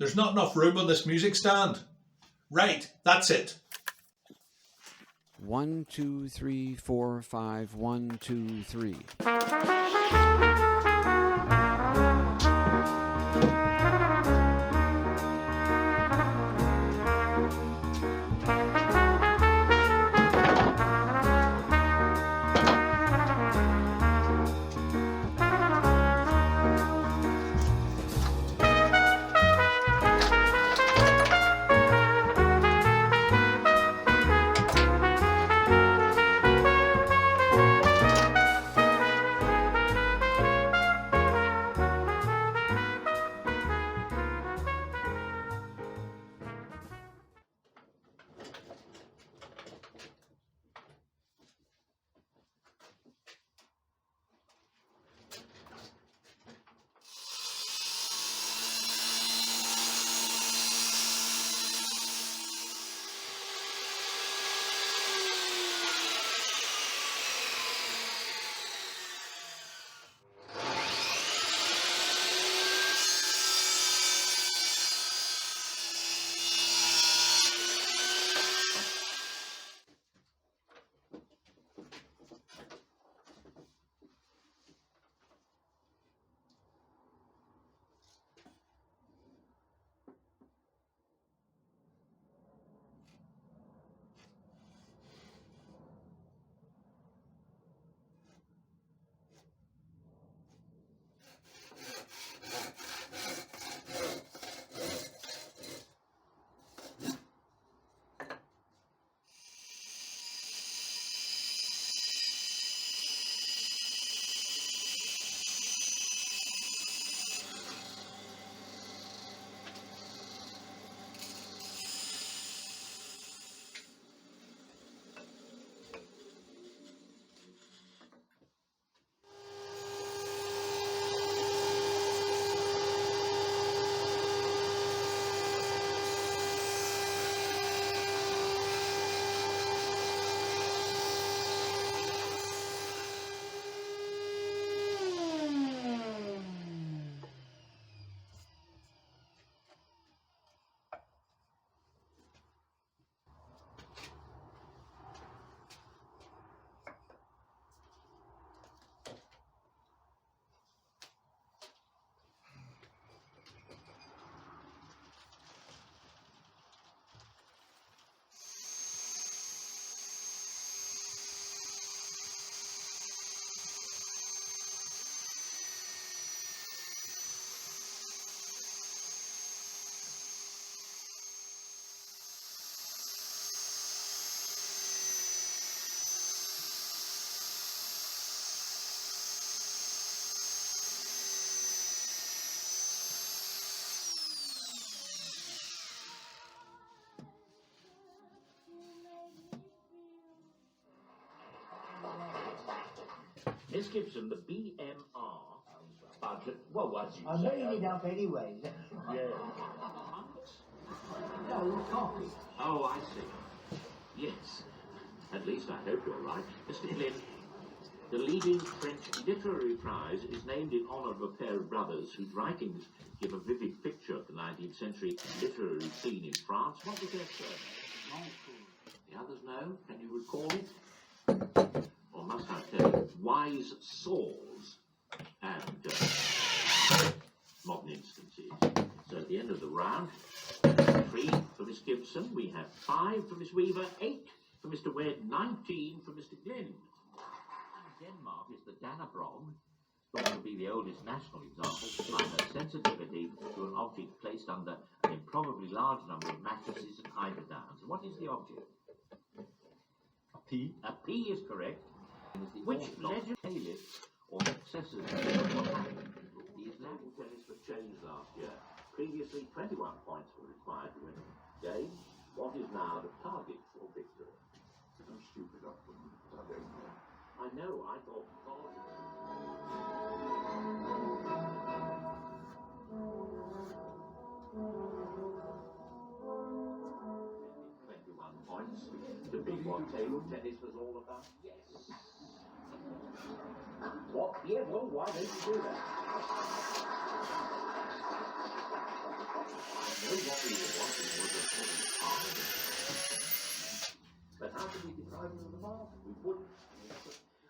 There's not enough room on this music stand. Right, that's it. 1, 2, 3, 4, 5, 1, 2, 3. Miss Gibson, the BMR budget, well, as you I'm say... laying it up anyway. Yeah. No, coffee. Oh, I see. Yes. At least I hope you're right. Mr. Glynn, the leading French literary prize is named in honour of a pair of brothers whose writings give a vivid picture of the 19th century literary scene in France. What was their surname? The others know? Can you recall it? Or must I tell you, wise saws and modern instances. So at the end of the round, 3 for Miss Gibson, we have 5 for Miss Weaver, 8 for Mr. Webb, 19 for Mr. Glynn. Denmark is the Dannebrog, thought to be the oldest national example, by her sensitivity to an object placed under an improbably large number of mattresses and eider-downs. What is the object? A pea. A pea is correct. Which legend caliph or successors of what happened? These Latin tennis was changed last year. Previously, 21 points were required to win the game. What is now the target for victory? I'm stupid up for me. I don't know. I know, I thought points to be what table tennis was all about. Yes. What? Yeah, well, why don't you do that? running on the mark with wood.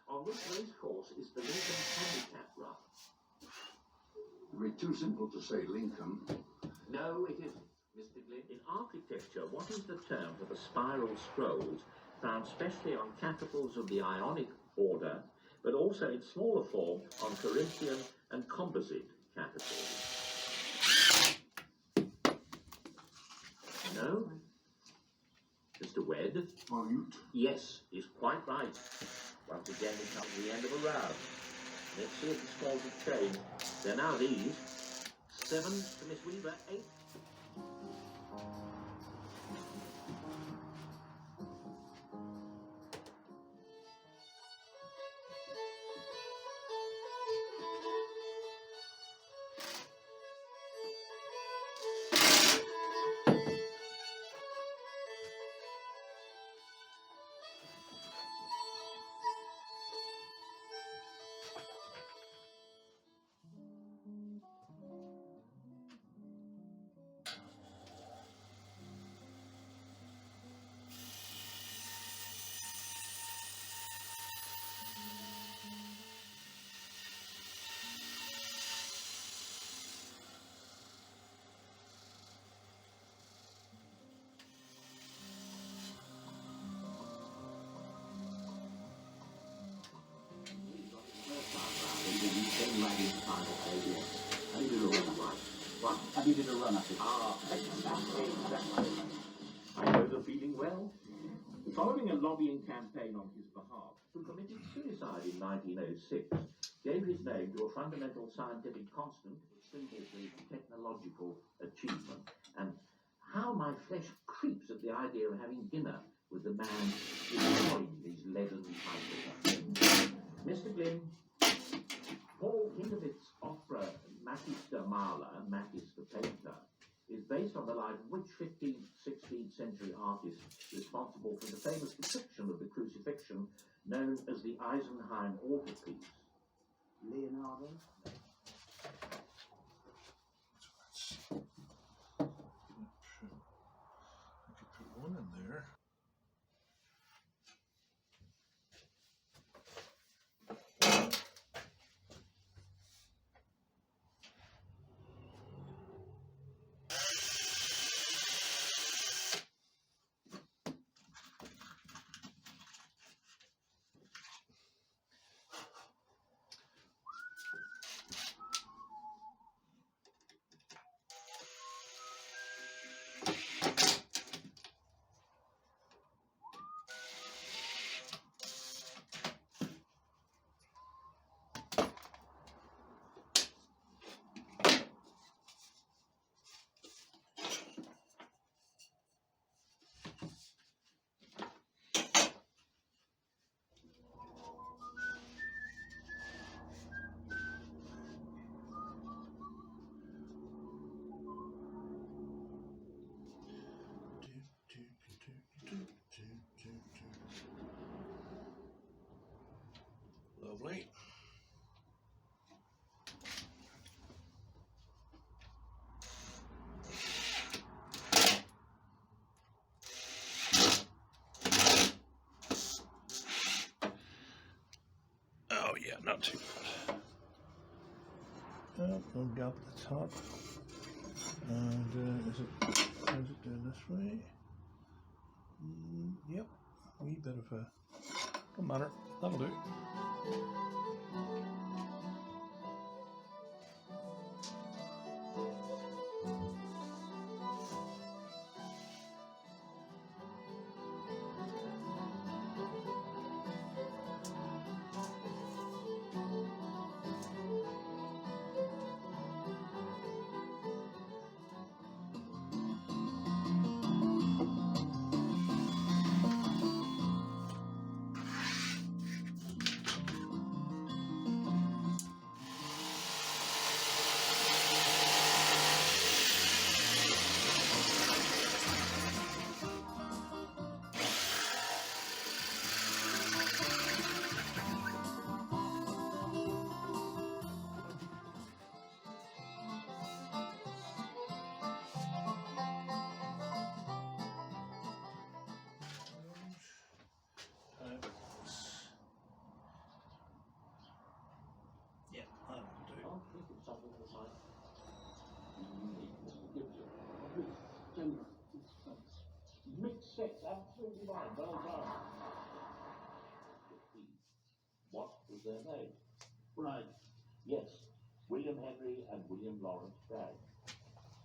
On which race course is the Lincoln Handicap run? It'd be too simple to say Lincoln. No, it isn't, Mr. Glynn. In architecture, what is the term for the spiral scrolls found specially on capitals of the Ionic order, but also in smaller form on Corinthian and composite capitals? No? Mr. Wedd? Volute. Yes, is quite right. Once again, we come to the end of a round. Let's see if the scores have changed. They're now these. 7 to Miss Weaver, 8. Have you did a run at it? Exactly. I know the feeling well. Following a lobbying campaign on his behalf, who committed suicide in 1906, gave his name to a fundamental scientific constant, symbol for technological achievement. And how my flesh creeps at the idea of having dinner with the man enjoying these leaden titles. Mr. Glynn, Paul Hindemith's opera Mattis Mala, Mattis the Painter, is based on the life of which 15th, 16th century artist responsible for the famous depiction of the crucifixion known as the Eisenheim altarpiece? Leonardo? I could put one in there. Lovely. Oh yeah, not too bad. I'll go up the top. And is it doing this way? Yep. A wee bit of a. Don't matter. That'll do. 6, absolutely fine, well done. What was their name? Right. Yes, William Henry and William Lawrence Bragg.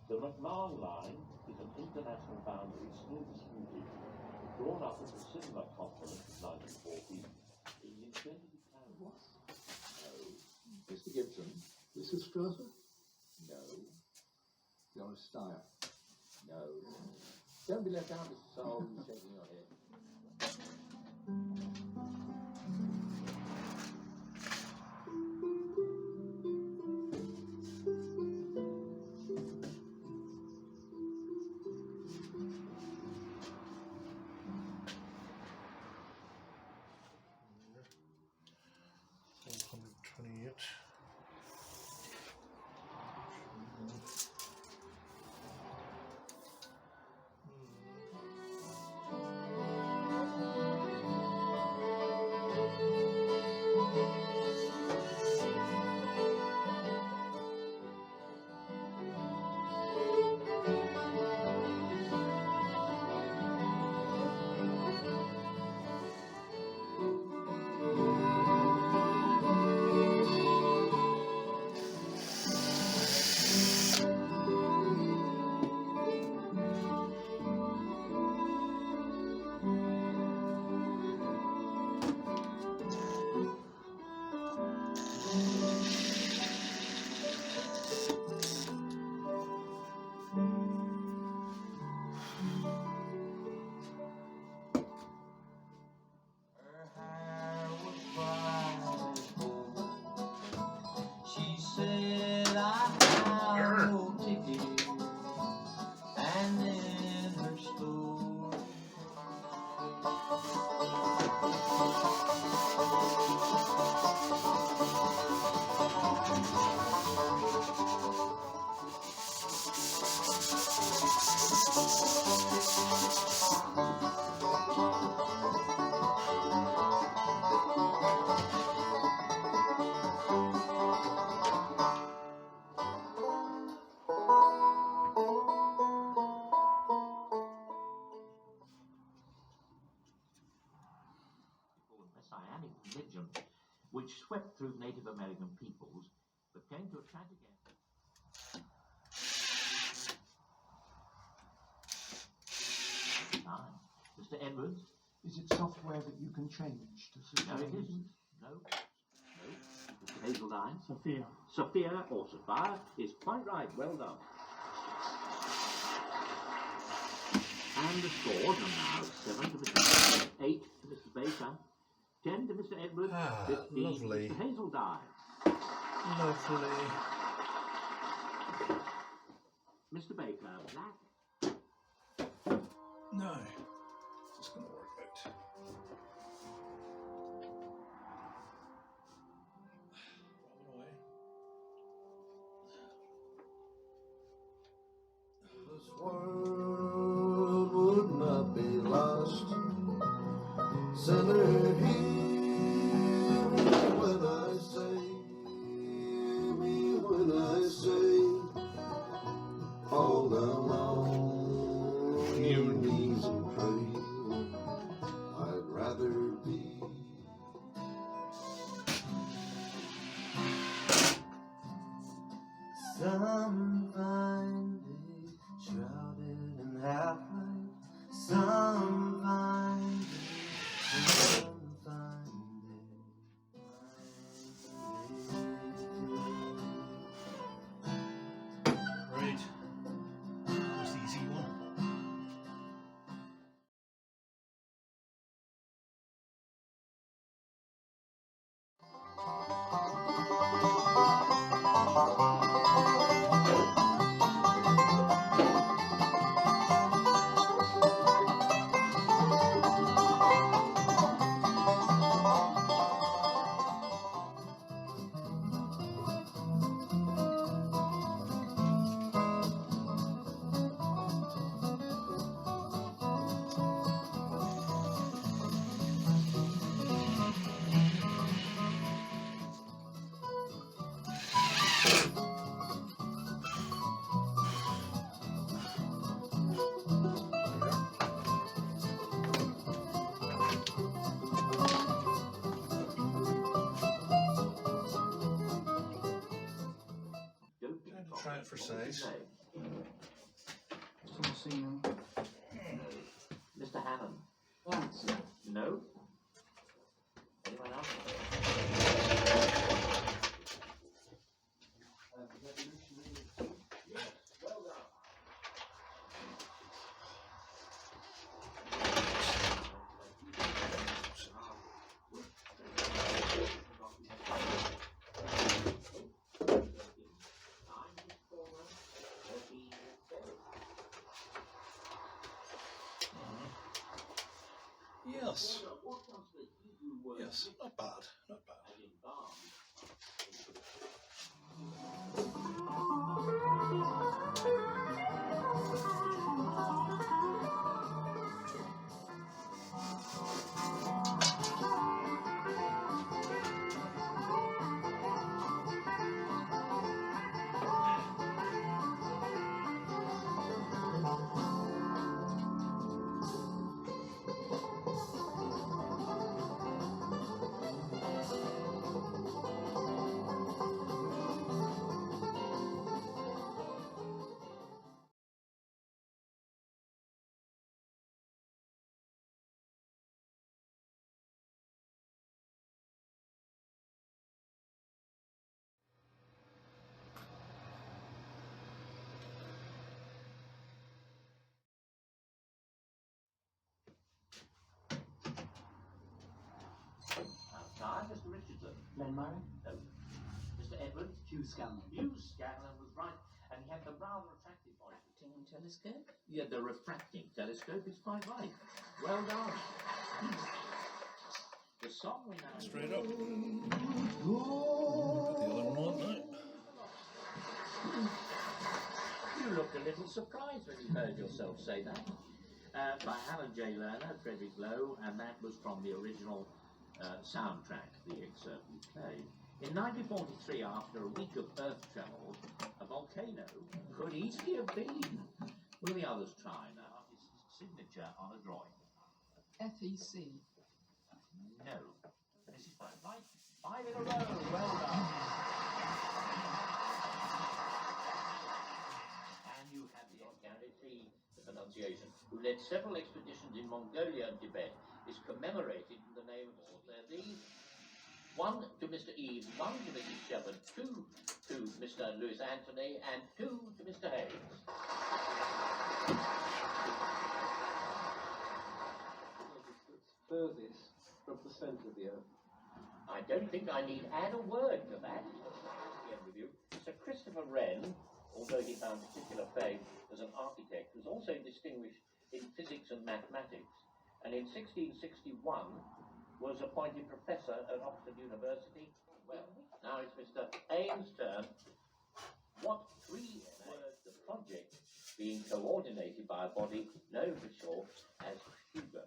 The McMahon line is an international boundary still disputed, drawn up at the similar conference of 1914. It is intended to carry what? No. Mr. Gibson, Mrs. Strasser? no. John Steyer, no. Don't be left out, Mr. Soul, you're shaking your head. Messianic religion, which swept through Native American peoples, but came to a tragic end. Mr. Edwards? Is it software that you can change to suit? No, it isn't. No. Mr. Hazeldine? Sophia. Sophia or Sophia is quite right. Well done. And the scores are now 7 to Mr. Edwards, 8 to Mr. Baker, 10 to Mr. Edwards, 15 lovely. to Mr. Hazeldine. Lovely. Mr. Baker, black. No. It's just going to work out. Robin away. This world would not be lost. Sinner, hear me when I say, hear me when I say, fall down on your knees and pray. I'd rather be some fine day, shrouded in half light. Some fine day, some fine Right. That was the easy one. name? Still seeing Mr. Hannon? Lance. No? Anyone else? Yes, well done. Yes. Yes, not bad, not bad. Outside, Mr. Richardson. Glen Murray. No. Mr. Edwards. Hugh Scanlon. Hugh Scanlon was right, and he had the rather attractive voice. Refracting telescope? Yeah, the refracting telescope is quite right. Well done. The song we now... Straight up. Put the other one on now. You looked a little surprised when you heard yourself say that. By Alan J. Lerner, Frederick Lowe, and that was from the original soundtrack, the excerpt we played. In 1943, after a week of earth tremors, a volcano could easily have been. Will the others try now? His signature on a drawing. FEC. No. This is quite right. 5 in a row. Well done. And you have the Gary, the pronunciation, who led several expeditions in Mongolia and Tibet, is commemorated in the name of all their these. 1 to Mr. Eaves, 1 to Mrs. Shepard, 2 to Mr. Lewis Anthony, and 2 to Mr. Hayes. Furthest from the centre of the earth. I don't think I need add a word to that. Again with you. Sir Christopher Wren, although he found particular fame as an architect, was also distinguished in physics and mathematics, and in 1661 was appointed professor at Oxford University. Well, now it's Mr. Ames' turn. What 3 words the project being coordinated by a body known for short as HUGO?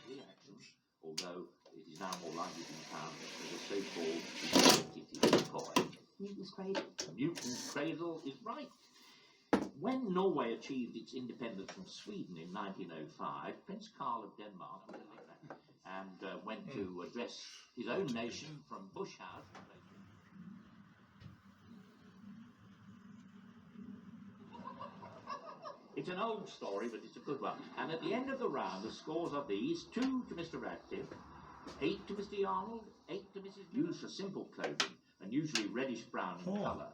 Reactions, although it is now more likely to be found as a so-called identity decoy. Newton's cradle. Newton's cradle is right. When Norway achieved its independence from Sweden in 1905, Prince Carl of Denmark and went to address his own nation from Bush House. It's an old story, but it's a good one. And at the end of the round, the scores are these: 2 to Mr. Radcliffe, 8 to Mr. Arnold, 8 to Mrs. Used for simple clothing, and usually reddish-brown in colour,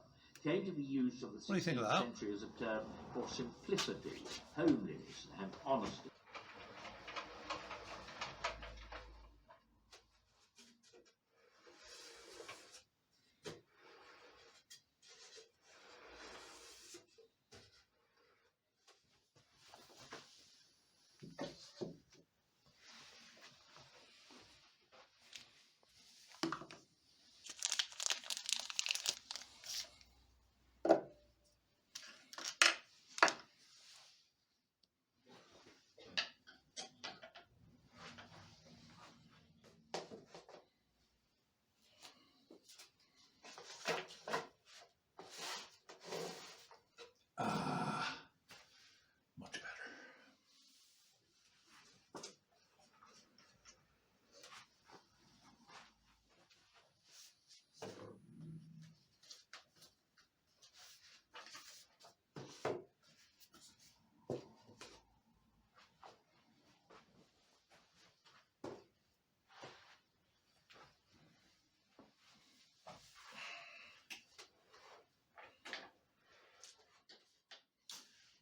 came to be used of the 16th century as a term for simplicity, homeliness, and honesty.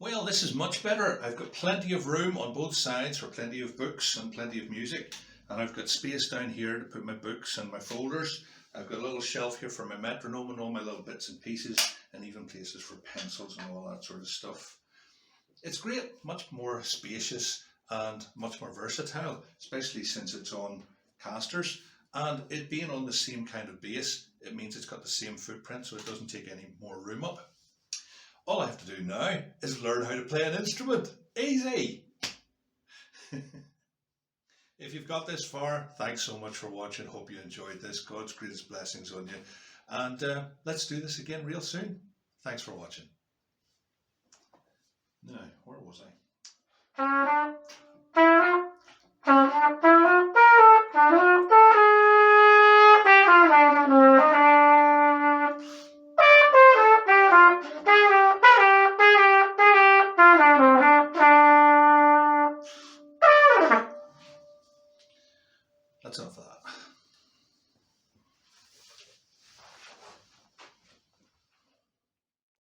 Well, this is much better. I've got plenty of room on both sides for plenty of books and plenty of music. And I've got space down here to put my books and my folders. I've got a little shelf here for my metronome and all my little bits and pieces, and even places for pencils and all that sort of stuff. It's great, much more spacious and much more versatile, especially since it's on casters. And it being on the same kind of base, it means it's got the same footprint, so it doesn't take any more room up. All I have to do now is learn how to play an instrument. Easy! If you've got this far, thanks so much for watching. Hope you enjoyed this. God's greatest blessings on you. And let's do this again real soon. Thanks for watching. Now, where was I? That's enough of that.